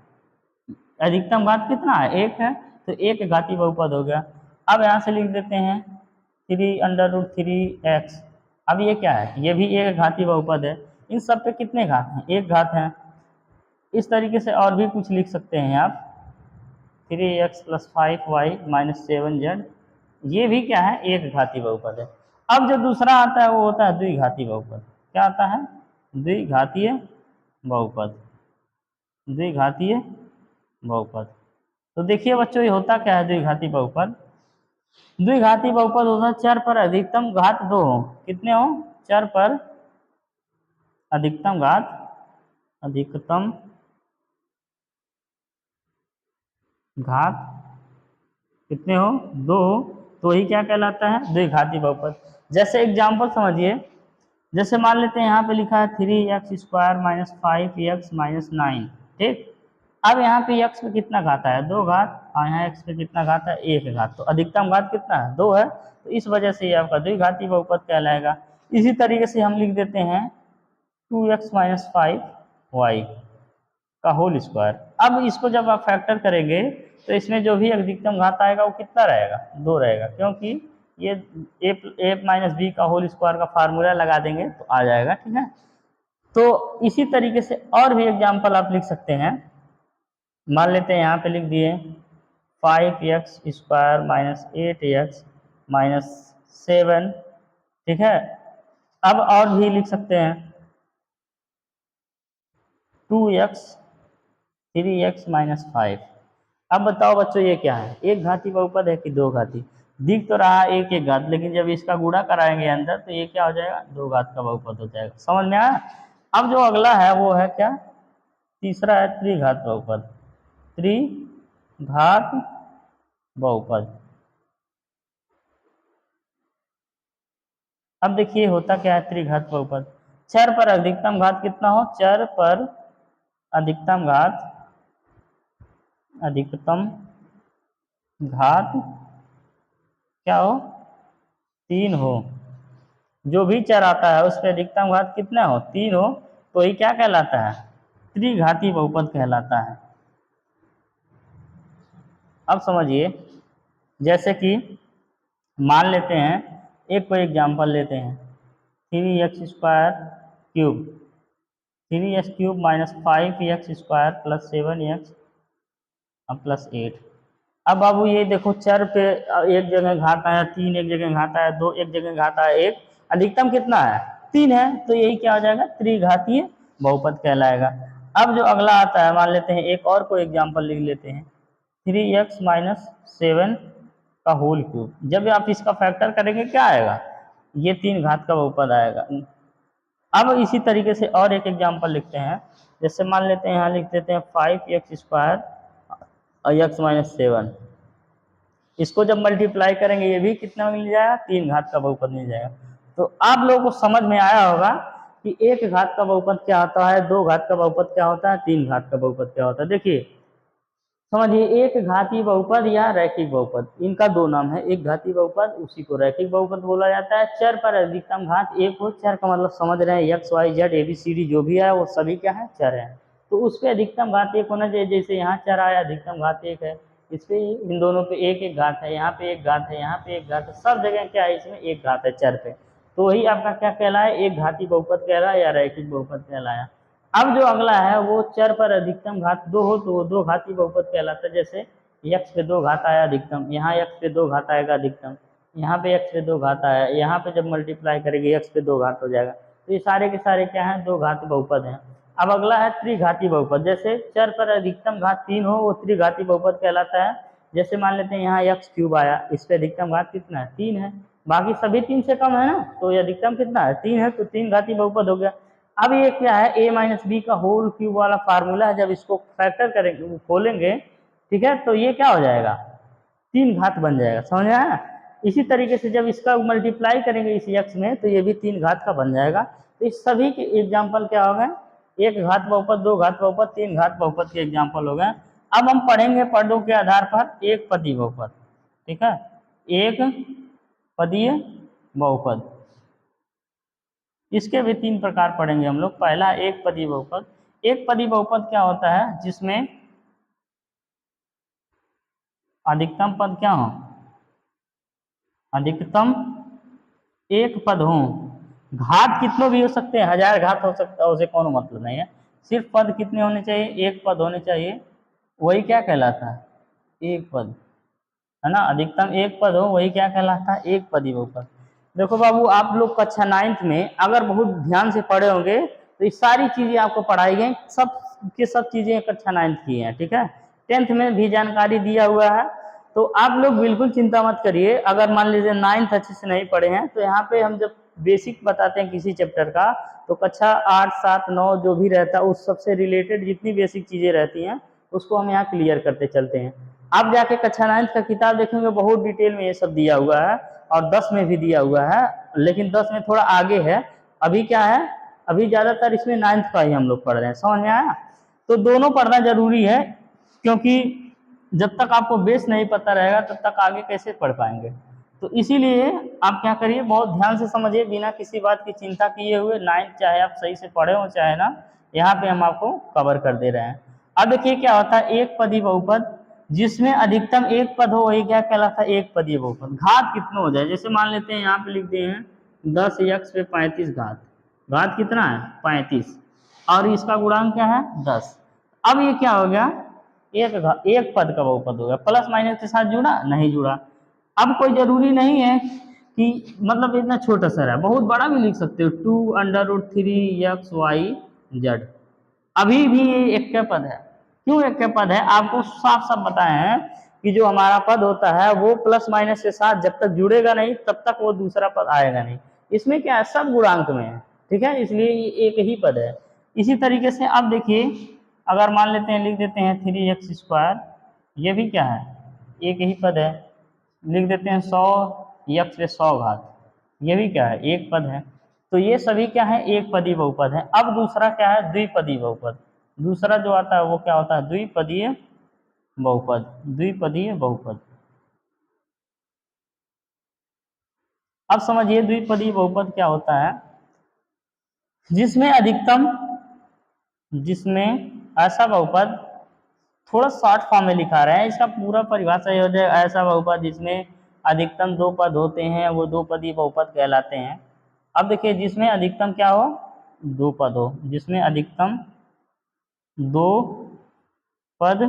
Speaker 1: अधिकतम घात कितना है, एक है, तो एक घातीय बहुपद हो गया। अब यहाँ से लिख देते हैं 3√3x, अब ये क्या है, ये भी एक घातीय बहुपद है। इन सब पे कितने घात हैं, एक घात है। इस तरीके से और भी कुछ लिख सकते हैं आप, 3x+5y माइनस 7z, ये भी क्या है, एक घातीय बहुपद है। अब जो दूसरा आता है वो होता है द्विघातीय बहुपद। क्या आता है, द्विघातीय बहुपद, द्विघातीय बहुपद। तो देखिए बच्चों ये होता क्या है द्विघातीय बहुपद, द्विघातीय बहुपद होता है चर पर अधिकतम घात दो हो, कितने हो, चर पर अधिकतम घात, अधिकतम घात कितने हो, दो हो, तो ही क्या कहलाता है द्विघातीय बहुपद। जैसे एग्जाम्पल समझिए, जैसे मान लेते हैं यहाँ पे लिखा है 3x² माइनस 5x माइनस 9, ठीक। अब यहाँ पे x पे कितना घात है, दो घात, और यहाँ x पे कितना घात है, एक घात, तो अधिकतम घात कितना है, दो है, तो इस वजह से ये आपका द्विघातीय बहुपद कहलाएगा। इसी तरीके से हम लिख देते हैं 2x माइनस 5y का होल स्क्वायर। अब इसको जब आप फैक्टर करेंगे तो इसमें जो भी अधिकतम घात आएगा वो कितना रहेगा, दो रहेगा, क्योंकि ये a माइनस बी का होल स्क्वायर का फार्मूला लगा देंगे तो आ जाएगा, ठीक है। तो इसी तरीके से और भी एग्जाम्पल आप लिख सकते हैं, मान लेते हैं यहाँ पे लिख दिए 5x² माइनस 8x माइनस 7, ठीक है। अब और भी लिख सकते हैं 2x 3x माइनस 5। अब बताओ बच्चों ये क्या है, एक घातीय बहुपद है कि दो घाती, दिख तो रहा है एक एक घात, लेकिन जब इसका गुणा कराएंगे अंदर तो ये क्या हो जाएगा, दो घात का बहुपद हो जाएगा, समझ में आया। अब जो अगला है वो है क्या, तीसरा है त्रिघात बहुपद, त्रिघात बहुपद। अब देखिए होता क्या है त्रिघात बहुपद, चर पर अधिकतम घात कितना हो, चर पर अधिकतम घात, अधिकतम घात क्या हो, तीन हो, जो भी चर आता है उस पर अधिकतम घात कितना हो, तीन हो, तो ये क्या कहलाता है, त्रिघातीय बहुपद कहलाता है। अब समझिए, जैसे कि मान लेते हैं, एक कोई एग्जांपल लेते हैं 3x² 3x³ minus 5x² plus 7x plus 8। अब बाबू ये देखो चर पे एक जगह घात आया तीन, एक जगह घात आया दो, एक जगह घात आया एक, अधिकतम कितना है, तीन है, तो यही क्या हो जाएगा, त्रिघातीय बहुपद कहलाएगा। अब जो अगला आता है, मान लेते हैं एक और कोई एग्जांपल लिख लेते हैं 3x माइनस 7 का होल क्यूब। जब आप इसका फैक्टर करेंगे क्या आएगा, ये तीन घात का बहुपद आएगा। अब इसी तरीके से और एक एग्जांपल लिखते हैं, जैसे मान लेते हैं यहाँ लिख देते हैं 5x² और x माइनस 7, इसको जब मल्टीप्लाई करेंगे ये भी कितना मिल जाएगा, तीन घात का बहुपद मिल जाएगा। तो आप लोगों को समझ में आया होगा कि एक घात का बहुपद क्या होता है, दो घात का बहुपद क्या होता है, तीन घात का बहुपद क्या होता है। देखिए समझिए, एक घातीय बहुपद या रैखिक बहुपद, इनका दो नाम है, एक घातीय बहुपद उसी को रैखिक बहुपद बोला जाता है। चर पर अधिकतम घात एक हो, चर का मतलब समझ रहे हैं x y z a b c d जो भी है वो सभी क्या है, चर है, तो उस पर अधिकतम घात एक होना चाहिए। जैसे यहाँ चर आया अधिकतम घात एक है, इस पे इन दोनों पे एक एक घात है, यहाँ पे एक घात है, यहाँ पे एक घात है, सब जगह क्या है इसमें एक घात है चर पे, तो वही आपका क्या कहलाया, एक घातीय बहुपद कहलाया या रैखिक बहुपद कहलाया। अब जो अगला है वो चर पर अधिकतम घात 2 हो तो वो दो घाती बहुपद कहलाता है। जैसे x पे 2 घात आया अधिकतम, यहाँ x पे 2 घात आएगा अधिकतम, यहाँ पे x पे 2 घात आया, यहाँ पे जब मल्टीप्लाई करेंगे x पे 2 घात हो जाएगा। तो ये सारे के सारे क्या हैं, दो घाती बहुपद हैं। अब अगला है त्रिघाती बहुपद। जैसे चर पर अधिकतम घात 3 हो वो त्रिघाती बहुपद कहलाता है। जैसे मान लेते हैं यहाँ x क्यूब आया, इस पे अधिकतम घात कितना है, 3 है, बाकी सभी 3 से कम है ना, तो ये अधिकतम कितना है, 3 है, तो 3 घाती बहुपद हो गया। अब ये क्या है, a माइनस बी का होल क्यूब वाला फार्मूला है, जब इसको फैक्टर करेंगे खोलेंगे, ठीक है, तो ये क्या हो जाएगा, 3 घात बन जाएगा, समझ में आया। इसी तरीके से जब इसका मल्टीप्लाई करेंगे इस x में तो ये भी 3 घात का बन जाएगा। तो इस सभी के एग्जाम्पल क्या हो गए, 1 घात बहुपद, 2 घात बहुपद, 3 घात बहुपद के एग्जाम्पल हो गए। अब हम पढ़ेंगे पदों के आधार पर एक पदी बहुपद, ठीक है, एक पदीय बहुपद। इसके भी 3 प्रकार पढ़ेंगे हम लोग। पहला एक पदी बहुपद। एक पदी बहुपद क्या होता है, जिसमें अधिकतम पद क्या हो, अधिकतम एक पद हो, घात कितने भी हो सकते हैं, 1000 घात हो सकता है, उसे कोनो मतलब नहीं है, सिर्फ पद कितने होने चाहिए, एक पद होने चाहिए, वही क्या कहलाता है, एक पद, है ना, अधिकतम एक पद हो वही क्या कहलाता है, एक पदी बहुपद। देखो बाबू, आप लोग कक्षा 9th में अगर बहुत ध्यान से पढ़े होंगे तो ये सारी चीजें आपको पढ़ाई गई, सब की सब चीजें कक्षा 9th की हैं, ठीक है, 10th में भी जानकारी दिया हुआ है। तो आप लोग बिल्कुल चिंता मत करिए, अगर मान लीजिए 9th अच्छे से नहीं पढ़े हैं तो यहाँ पे हम जब बेसिक बताते हैं किसी चैप्टर का, तो कक्षा 8, 7, 9 जो भी रहता है उस सबसे रिलेटेड जितनी बेसिक चीजें रहती हैं उसको हम यहाँ क्लियर करते चलते हैं। आप जाके कक्षा 9th का किताब देखेंगे, बहुत डिटेल में ये सब दिया हुआ है, और 10 में भी दिया हुआ है, लेकिन 10 में थोड़ा आगे है। अभी क्या है, अभी ज्यादातर इसमें 9th का ही हम लोग पढ़ रहे हैं, समझ में आया। तो दोनों पढ़ना जरूरी है, क्योंकि जब तक आपको बेस नहीं पता रहेगा तब तक आगे कैसे पढ़ पाएंगे। तो इसीलिए आप क्या करिए, बहुत ध्यान से समझिए, बिना किसी बात की चिंता किए हुए। 9th चाहे आप सही से पढ़े हो चाहे ना, यहाँ पे हम आपको कवर कर दे रहे हैं। अब देखिए क्या होता है, एक पदी बहुपद, जिसमें अधिकतम एक पद हो वही क्या कहलाता है, एक पदी बहुपद। घात कितना हो जाए, जैसे मान लेते हैं यहाँ पे लिख दिए हैं 10x पे 35 घात, घात कितना है 35, और इसका गुणांक क्या है 10। अब ये क्या हो गया, एक पद का बहुपद हो गया, प्लस माइनस के साथ जुड़ा नहीं जुड़ा। अब कोई जरूरी नहीं है कि मतलब इतना छोटा सा है, बहुत बड़ा भी लिख सकते हो, 2√3x y z, अभी भी ये एक का पद है। क्यों एक का पद है, आपको साफ साफ बताए हैं कि जो हमारा पद होता है वो प्लस माइनस के साथ जब तक जुड़ेगा नहीं तब तक वो दूसरा पद आएगा नहीं। इसमें क्या है, सब गुणांक में है, ठीक है, इसलिए ये एक ही पद है। इसी तरीके से अब देखिए, अगर मान लेते हैं लिख देते हैं 3x², ये भी क्या है, एक ही पद है। लिख देते हैं 100x पे 100 घात, ये भी क्या है, एक पद है। तो ये सभी क्या है, एक पदी बहुपद है। अब दूसरा क्या है, द्विपदी बहुपद। दूसरा जो आता है वो क्या होता है, द्विपदीय बहुपद, द्विपदीय बहुपद। अब समझिए द्विपदीय बहुपद क्या होता है, जिसमें अधिकतम, जिसमें ऐसा बहुपद, थोड़ा शॉर्ट फॉर्म में लिखा रहे हैं, इसका पूरा परिभाषा ये हो जाएगा, ऐसा बहुपद जिसमें अधिकतम 2 पद होते हैं वो दो पदी बहुपद कहलाते हैं। अब देखिए, जिसमें अधिकतम क्या हो, 2 पद हो, जिसमें अधिकतम 2 पद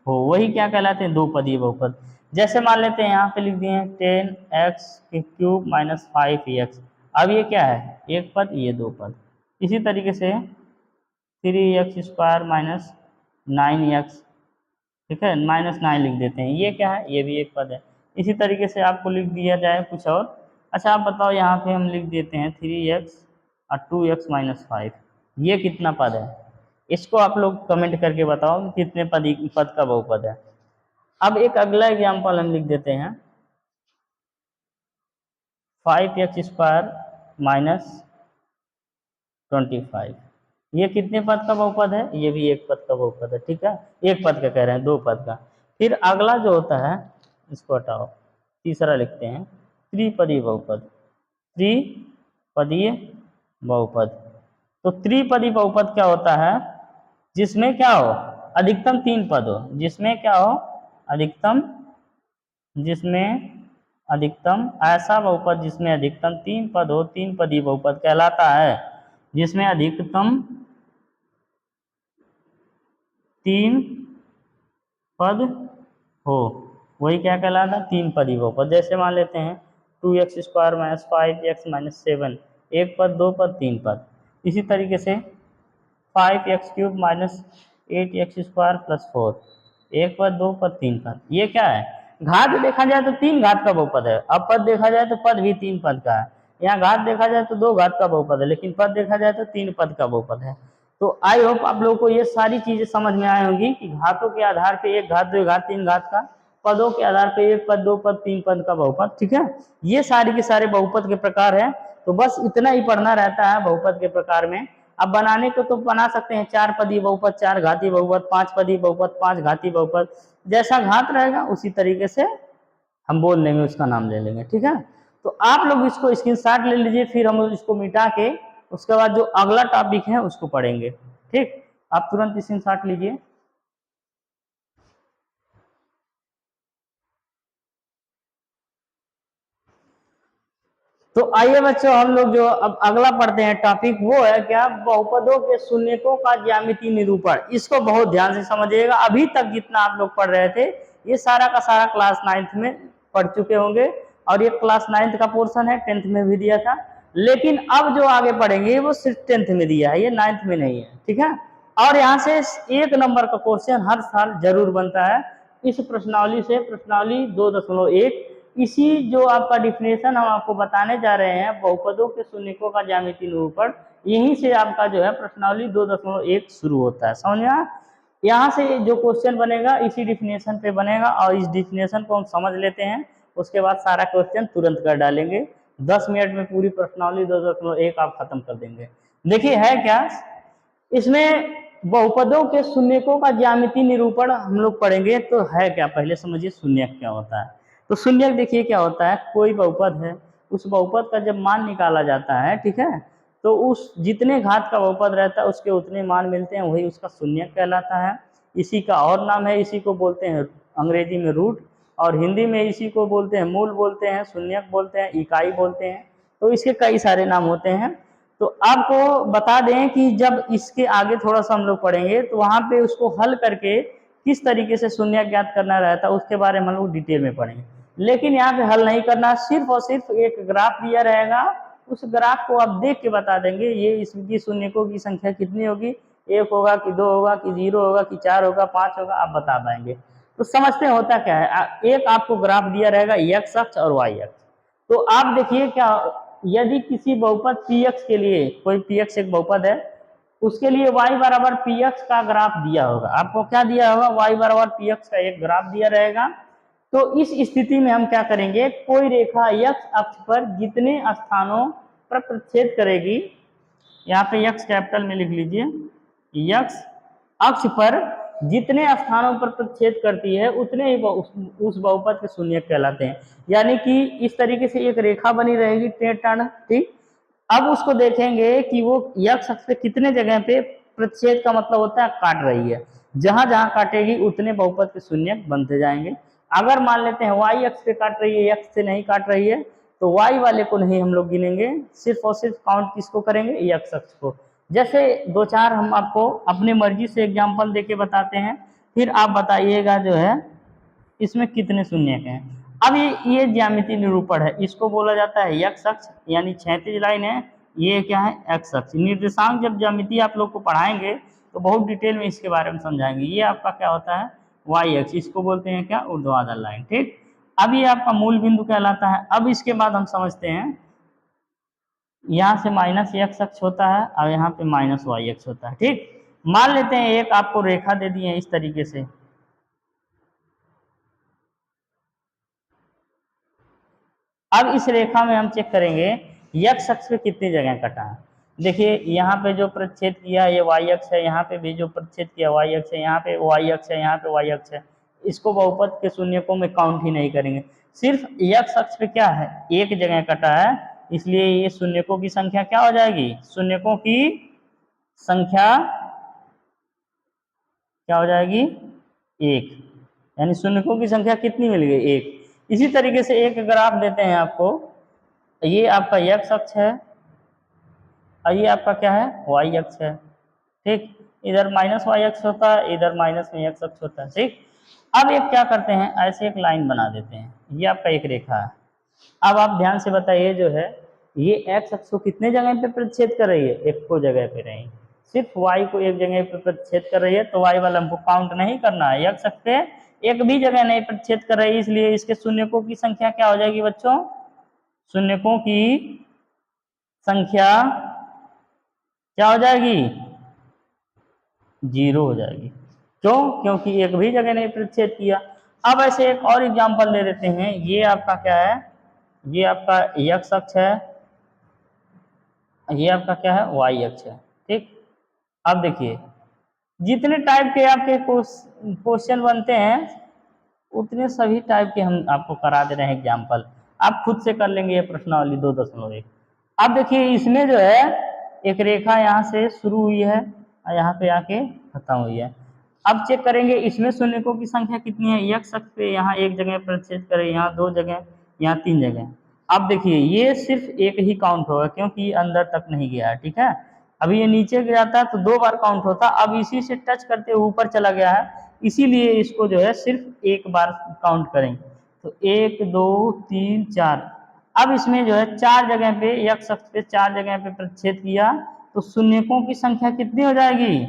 Speaker 1: हो वही क्या कहलाते हैं, दो पदी बहुपद। जैसे मान लेते हैं यहाँ पे लिख दिए हैं 10x³ - 5x, अब ये क्या है, एक पद, ये दो पद। इसी तरीके से 3x² - 9x, ठीक है, -9 लिख देते हैं, ये क्या है, ये भी एक पद है। इसी तरीके से आपको लिख दिया जाए कुछ और। अच्छा आप बताओ, यहाँ पे हम लिख देते हैं 3x और 2x - 5, ये कितना पद है, इसको आप लोग कमेंट करके बताओ कि कितने पद का बहुपद है। अब एक अगला एग्जाम्पल हम लिख देते हैं 5x² - 25, ये कितने पद का बहुपद है, ये भी एक पद का बहुपद है, ठीक है, एक पद का कह रहे हैं, दो पद का। फिर अगला जो होता है, इसको हटाओ, तीसरा लिखते हैं त्रिपदी बहुपद, त्रिपदीय बहुपद। तो त्रिपदी बहुपद क्या होता है, जिसमें क्या हो, अधिकतम 3 पद हो, जिसमें क्या हो, अधिकतम, जिसमें अधिकतम, ऐसा बहुपद जिसमें अधिकतम 3 पद हो, 3 पदी बहुपद कहलाता है, जिसमें अधिकतम तीन पद हो, वही क्या कहलाता है, तीन पदी बहुपद। जैसे मान लेते हैं 2x² माइनस 5x माइनस 7, एक पद, दो पद, तीन पद। इसी तरीके से 5x³ माइनस 8x² प्लस 4, एक पद, दो पद, तीन पद। ये क्या है, घात देखा जाए तो तीन घात का बहुपद है। अब पद देखा जाए तो पद भी तीन पद का है। यहाँ घात देखा जाए तो दो घात का बहुपद है, लेकिन पद देखा जाए तो तीन पद का बहुपद है। तो आई होप आप लोगों को ये सारी चीजें समझ में आई होंगी कि घातों के आधार पे एक घात, दो घात, तीन घात का, पदों के आधार पे एक पद, दो पद, तीन पद का बहुपद। ठीक है, ये सारे के सारे बहुपद के प्रकार हैं। तो बस इतना ही पढ़ना रहता है बहुपद के प्रकार में। अब बनाने को तो बना सकते हैं चार पदी बहुपद, चार घाती बहुपद, पांच पदी बहुपद, पांच घाती बहुपद। जैसा घात रहेगा उसी तरीके से हम बोल लेंगे, उसका नाम ले लेंगे। ठीक है, तो आप लोग इसको स्क्रीनशॉट ले लीजिए, फिर हम इसको मिटा के उसके बाद जो अगला टॉपिक है उसको पढ़ेंगे। ठीक, आप तुरंत स्क्रीनशॉट लीजिए। तो आइए बच्चों, हम लोग जो अब अगला पढ़ते हैं टॉपिक, वो है क्या, बहुपदों के शून्यकों का ज्यामितीय निरूपण। इसको बहुत ध्यान से समझिएगा। अभी तक जितना आप लोग पढ़ रहे थे ये सारा का सारा क्लास 9th में पढ़ चुके होंगे, और ये क्लास 9th का पोर्शन है, 10th में भी दिया था। लेकिन अब जो आगे पढ़ेंगे वो सिर्फ 10th में दिया है, ये 9th में नहीं है। ठीक है, और यहाँ से एक नंबर का क्वेश्चन हर साल जरूर बनता है इस प्रश्नावली से, प्रश्नावली 2.1। इसी जो आपका डिफिनेशन हम आपको बताने जा रहे हैं, बहुपदों के शून्यकों का ज्यामितीय निरूपण, यहीं से आपका जो है प्रश्नावली 2.1 शुरू होता है। समझ में आया? यहाँ से जो क्वेश्चन बनेगा इसी डिफिनेशन पे बनेगा, और इस डिफिनेशन को हम समझ लेते हैं, उसके बाद सारा क्वेश्चन तुरंत कर डालेंगे। 10 मिनट में पूरी प्रश्नावली 2.1 आप खत्म कर देंगे। देखिए है क्या इसमें, बहुपदों के शून्यकों का ज्यामितीय निरूपण हम लोग पढ़ेंगे। तो है क्या, पहले समझिए शून्यक क्या होता है। तो शून्यक देखिए क्या होता है, कोई बहुपद है, उस बहुपद का जब मान निकाला जाता है, ठीक है, तो उस जितने घात का बहुपद रहता है उसके उतने मान मिलते हैं, वही उसका शून्यक कहलाता है। इसी का और नाम है, इसी को बोलते हैं अंग्रेजी में रूट, और हिंदी में इसी को बोलते हैं मूल बोलते हैं, शून्यक बोलते हैं, इकाई बोलते हैं। तो इसके कई सारे नाम होते हैं। तो आपको बता दें कि जब इसके आगे थोड़ा सा हम लोग पढ़ेंगे तो वहाँ पे उसको हल करके किस तरीके से शून्यक ज्ञात करना रहता है उसके बारे में हम लोग डिटेल में पढ़ेंगे। लेकिन यहाँ पे हल नहीं करना, सिर्फ और सिर्फ एक ग्राफ दिया रहेगा, उस ग्राफ को आप देख के बता देंगे ये इसकी शून्यकों की संख्या कितनी होगी, एक होगा कि दो होगा कि जीरो होगा कि चार होगा, पांच होगा, आप बता पाएंगे। तो समझते हैं होता क्या है, एक आपको ग्राफ दिया रहेगा एक्स अक्ष और वाई अक्ष। तो आप देखिए क्या, यदि किसी बहुपद px के लिए, कोई px एक बहुपद है, उसके लिए y बराबर px का ग्राफ दिया होगा। आपको क्या दिया होगा, y बराबर px का एक ग्राफ दिया रहेगा। तो इस स्थिति में हम क्या करेंगे, कोई रेखा x अक्ष पर जितने स्थानों पर प्रच्छेद करेगी, यहाँ पे x कैपिटल में लिख लीजिए, x अक्ष पर जितने स्थानों पर प्रच्छेद करती है उतने ही उस बहुपद के शून्यक कहलाते हैं। यानी कि इस तरीके से एक रेखा बनी रहेगी टेढ़, ठीक। अब उसको देखेंगे कि वो x अक्ष पे कितने जगह पे प्रच्छेद का मतलब होता है काट रही है, जहां जहां काटेगी उतने बहुपद के शून्यक बनते जाएंगे। अगर मान लेते हैं y अक्ष पे काट रही है, x से नहीं काट रही है, तो y वाले को नहीं हम लोग गिनेंगे, सिर्फ और सिर्फ काउंट किसको करेंगे, x अक्ष को। जैसे दो चार हम आपको अपनी मर्जी से एग्जाम्पल देके बताते हैं, फिर आप बताइएगा जो है इसमें कितने शून्यक हैं। अब ये ज्यामितीय निरूपण है, इसको बोला जाता है x अक्ष, यानी क्षैतिज लाइन है, ये क्या है x अक्ष। निर्देशांक जब ज्यामिति आप लोग को पढ़ाएंगे तो बहुत डिटेल में इसके बारे में समझाएंगे। ये आपका क्या होता है y अक्ष, इसको बोलते हैं क्या, ऊर्ध्वाधर लाइन, ठीक। अब ये आपका मूल बिंदु कहलाता है। अब इसके बाद हम समझते हैं, यहाँ से माइनस एक्स अक्ष होता है और यहाँ पे माइनस वाई अक्ष होता है, ठीक। मान लेते हैं एक आपको रेखा दे दी है इस तरीके से, अब इस रेखा में हम चेक करेंगे एक्स अक्ष पे कितनी जगह कटा है। देखिए यहाँ पे जो प्रच्छेद किया ये वाई अक्ष है, यहाँ पे भी जो प्रच्छेद किया वाई अक्ष है, यहाँ पे वाई अक्ष है, यहाँ पे वाई अक्ष है। इसको बहुपद के शून्यकों में काउंट ही नहीं करेंगे, सिर्फ एक्स अक्ष पे क्या है, एक जगह कटा है, इसलिए ये शून्यकों की संख्या क्या हो जाएगी, शून्यकों की संख्या क्या हो जाएगी, एक। यानी शून्यकों की संख्या कितनी मिल गई, एक। इसी तरीके से एक ग्राफ देते हैं आपको, ये आपका x अक्ष है और ये आपका क्या है, y अक्ष है, ठीक। इधर माइनस वाई एक्स होता है, इधर माइनस में एक्स अक्ष होता है। ठीक, अब एक क्या करते हैं, ऐसे एक लाइन बना देते हैं, ये आपका एक रेखा है। अब आप ध्यान से बताइए जो है ये एक्स अक्ष को कितने जगह पे प्रतिच्छेद कर रही है, एक को जगह पे नहीं, सिर्फ वाई को एक जगह पे प्रतिच्छेद कर रही है, तो वाई वाला हमको काउंट नहीं करना है। एक्स अक्ष पे एक भी जगह नहीं प्रतिच्छेद कर रही है, इसलिए इसके शून्यकों की संख्या क्या हो जाएगी बच्चों, शून्यकों की संख्या क्या हो जाएगी, 0 हो जाएगी। क्यों, क्योंकि एक भी जगह नहीं प्रतिच्छेद किया। अब ऐसे एक और एग्जांपल ले लेते हैं, ये आपका क्या है, ये आपका एक्स अक्ष है, ये आपका क्या है, वाई अक्ष है। ठीक, अब देखिए जितने टाइप के आपके क्वेश्चन बनते हैं उतने सभी टाइप के हम आपको करा दे रहे हैं एग्जाम्पल, आप खुद से कर लेंगे ये प्रश्नावली 2.1। अब देखिए इसमें जो है एक रेखा यहाँ से शुरू हुई है और यहाँ पे आके खत्म हुई है। अब चेक करेंगे इसमें शून्यकों की संख्या कितनी है, एक्स अक्ष पे यहाँ एक जगह प्रतिच्छेद करें, यहाँ 2 जगह, यहाँ 3 जगह। अब देखिए ये सिर्फ एक ही काउंट होगा क्योंकि ये अंदर तक नहीं गया है। ठीक है, अभी ये नीचे गिराता है तो 2 बार काउंट होता, अब इसी से टच करते ऊपर चला गया है, इसीलिए इसको जो है सिर्फ एक बार काउंट करेंगे। तो 1 2 3 4, अब इसमें जो है 4 जगह पे एक्स अक्ष पे 4 जगह पे प्रतिच्छेद किया, तो शून्यकों की संख्या कितनी हो जाएगी,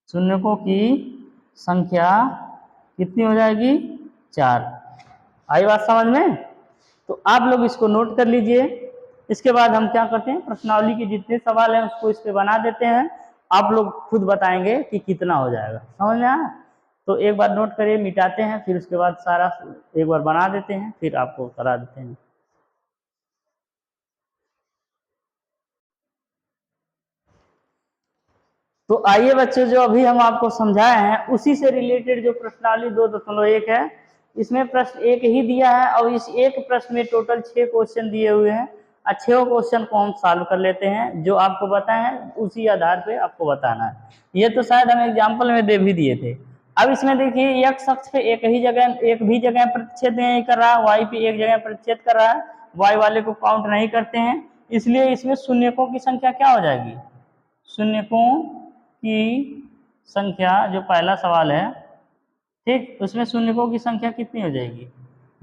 Speaker 1: शून्यकों की संख्या कितनी हो जाएगी, 4। आई बात समझ में, तो आप लोग इसको नोट कर लीजिए। इसके बाद हम क्या करते हैं, प्रश्नावली के जितने सवाल हैं उसको इस पे बना देते हैं, आप लोग खुद बताएंगे कि कितना हो जाएगा, समझ में आया। तो एक बार नोट करिए, मिटाते हैं, फिर उसके बाद सारा एक बार बना देते हैं, फिर आपको करा देते हैं। तो आइए बच्चों, जो अभी हम आपको समझाए हैं उसी से रिलेटेड जो प्रश्नावली 2.1 है, इसमें प्रश्न एक ही दिया है और इस एक प्रश्न में टोटल 6 क्वेश्चन दिए हुए हैं। 6 क्वेश्चन को हम सॉल्व कर लेते हैं, जो आपको बताए हैं उसी आधार पे आपको बताना है। ये तो शायद हम एग्जाम्पल में दे भी दिए थे। अब इसमें देखिए एक्स अक्ष पे एक भी जगह प्रतिच्छेद नहीं कर रहा, वाई पे एक जगह प्रतिच्छेद कर रहा है, वाई वाले को काउंट नहीं करते हैं, इसलिए इसमें शून्यकों की संख्या क्या हो जाएगी, शून्यकों की संख्या जो पहला सवाल है, ठीक, उसमें शून्यकों की संख्या कितनी हो जाएगी,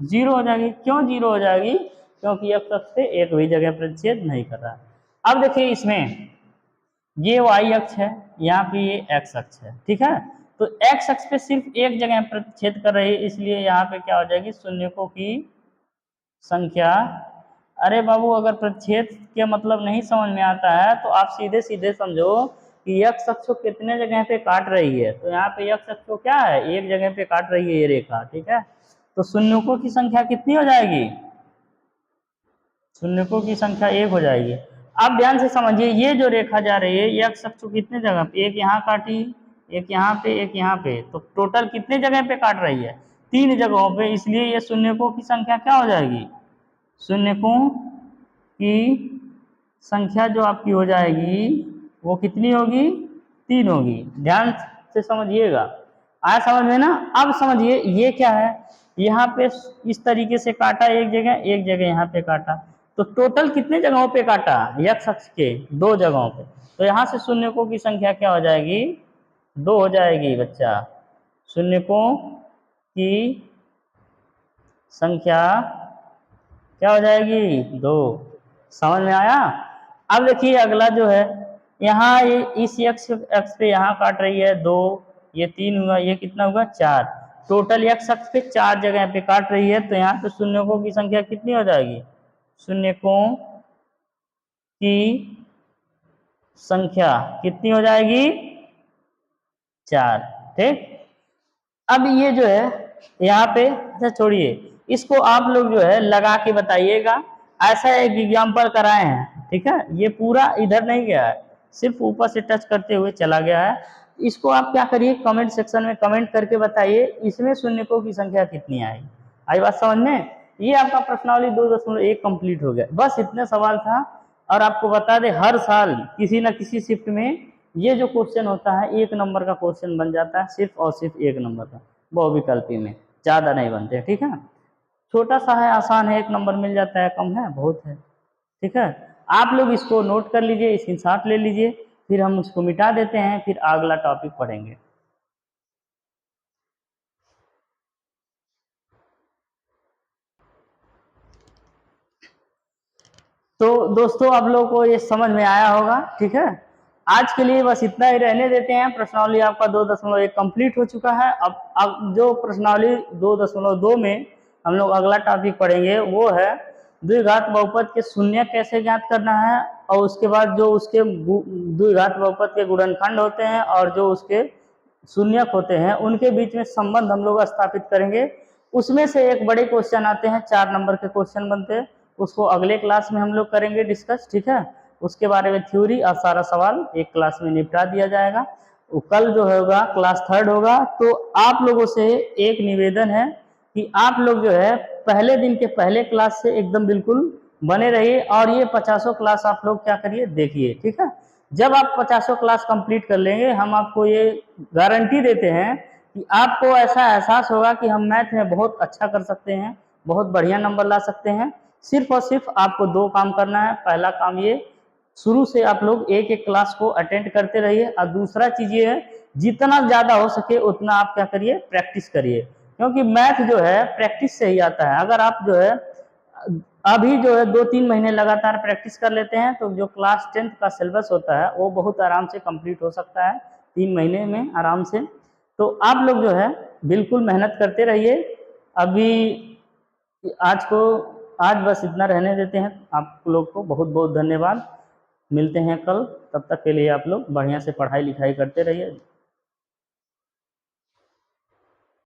Speaker 1: 0 हो जाएगी। क्यों 0 हो जाएगी, क्योंकि एक्स अक्ष से एक भी जगह प्रतिच्छेद नहीं कर रहा। अब देखिए इसमें ये वाई अक्ष है, यहाँ पे ये एक्स अक्ष है, ठीक है, तो एक्स अक्ष पे सिर्फ एक जगह प्रतिच्छेद कर रही है, इसलिए यहाँ पे क्या हो जाएगी, शून्यकों की संख्या। अरे बाबू, अगर प्रतिच्छेद के मतलब नहीं समझ में आता है तो आप सीधे सीधे समझो कि एक्स अक्ष को कितने जगह पे काट रही है, तो यहाँ पे एक्स अक्ष को क्या है, एक जगह पे काट रही है ये रेखा। ठीक है, तो शून्यकों की संख्या कितनी हो जाएगी, शून्यकों की संख्या 1 हो जाएगी। आप ध्यान से समझिए, ये जो रेखा जा रही है ये एक्स अक्ष को कितने जगह पे, एक यहाँ काटी, एक यहाँ पे, एक यहाँ पे, तो टोटल कितने जगह पे काट रही है, 3 जगहों पे, इसलिए ये शून्यकों की संख्या क्या हो जाएगी, शून्यकों की संख्या जो आपकी हो जाएगी वो कितनी होगी, 3 होगी। ध्यान से समझिएगा, आया समझ में ना। अब समझिए ये क्या है, यहाँ पे इस तरीके से काटा, एक जगह यहाँ पे काटा, तो टोटल कितने जगहों पे काटा, एक्स अक्ष के 2 जगहों पे, तो यहाँ से शून्यकों की संख्या क्या हो जाएगी, 2 हो जाएगी बच्चा, शून्यकों की संख्या क्या हो जाएगी, 2। समझ में आया। अब देखिए अगला जो है, यहाँ ये इस एक्स अक्ष पे यहाँ काट रही है 2, ये 3 हुआ, ये कितना हुआ, 4, टोटल एक्स अक्ष पे 4 जगह पे काट रही है, तो यहाँ पे शून्यकों की संख्या कितनी हो जाएगी, शून्यकों की संख्या कितनी हो जाएगी, 4। ठीक, अब ये जो है यहाँ पे, अच्छा छोड़िए इसको, आप लोग जो है लगा के बताइएगा, ऐसा एक एग्जाम्पल कराए हैं। ठीक है, ये पूरा इधर नहीं गया है, सिर्फ ऊपर से टच करते हुए चला गया है। इसको आप क्या करिए, कमेंट सेक्शन में कमेंट करके बताइए इसमें शून्यकों की संख्या कितनी आई। आई बात समझ में। ये आपका प्रश्नावली 2.1 कंप्लीट हो गया, बस इतने सवाल था। और आपको बता दें हर साल किसी न किसी शिफ्ट में ये जो क्वेश्चन होता है 1 नंबर का क्वेश्चन बन जाता है, सिर्फ और सिर्फ 1 नंबर का, बहुविकल्पी में ज़्यादा नहीं बनते। ठीक है, छोटा सा है, आसान है, 1 नंबर मिल जाता है, कम है बहुत है। ठीक है, आप लोग इसको नोट कर लीजिए, स्क्रीनशॉट ले लीजिए, फिर हम उसको मिटा देते हैं, फिर अगला टॉपिक पढ़ेंगे। तो दोस्तों आप लोगों को ये समझ में आया होगा, ठीक है। आज के लिए बस इतना ही रहने देते हैं। प्रश्नावली आपका 2.1 कंप्लीट हो चुका है। अब जो प्रश्नावली 2.2 में हम लोग अगला टॉपिक पढ़ेंगे वो है द्विघात बहुपद के शून्य कैसे ज्ञात करना है, और उसके बाद जो उसके द्विघात बहुपद के गुणनखंड होते हैं और जो उसके शून्यक होते हैं उनके बीच में संबंध हम लोग स्थापित करेंगे। उसमें से एक बड़े क्वेश्चन आते हैं, 4 नंबर के क्वेश्चन बनते हैं, उसको अगले क्लास में हम लोग करेंगे डिस्कस, ठीक है। उसके बारे में थ्योरी और सारा सवाल एक क्लास में निपटा दिया जाएगा। कल जो होगा क्लास 3 होगा। तो आप लोगों से एक निवेदन है कि आप लोग जो है पहले दिन के पहले क्लास से एकदम बिल्कुल बने रहिए, और ये 50 क्लास आप लोग क्या करिए, देखिए, ठीक है। जब आप 50 क्लास कंप्लीट कर लेंगे, हम आपको ये गारंटी देते हैं कि आपको ऐसा एहसास होगा कि हम मैथ में बहुत अच्छा कर सकते हैं, बहुत बढ़िया नंबर ला सकते हैं। सिर्फ और सिर्फ आपको 2 काम करना है। पहला काम ये, शुरू से आप लोग एक एक क्लास को अटेंड करते रहिए, और दूसरा चीज ये है, जितना ज़्यादा हो सके उतना आप क्या करिए, प्रैक्टिस करिए, क्योंकि मैथ जो है प्रैक्टिस से ही आता है। अगर आप जो है अभी जो है 2-3 महीने लगातार प्रैक्टिस कर लेते हैं तो जो क्लास 10th का सिलेबस होता है वो बहुत आराम से कंप्लीट हो सकता है 3 महीने में आराम से। तो आप लोग जो है बिल्कुल मेहनत करते रहिए। अभी आज बस इतना रहने देते हैं। आप लोग को बहुत बहुत धन्यवाद। मिलते हैं कल, तब तक के लिए आप लोग बढ़िया से पढ़ाई लिखाई करते रहिए।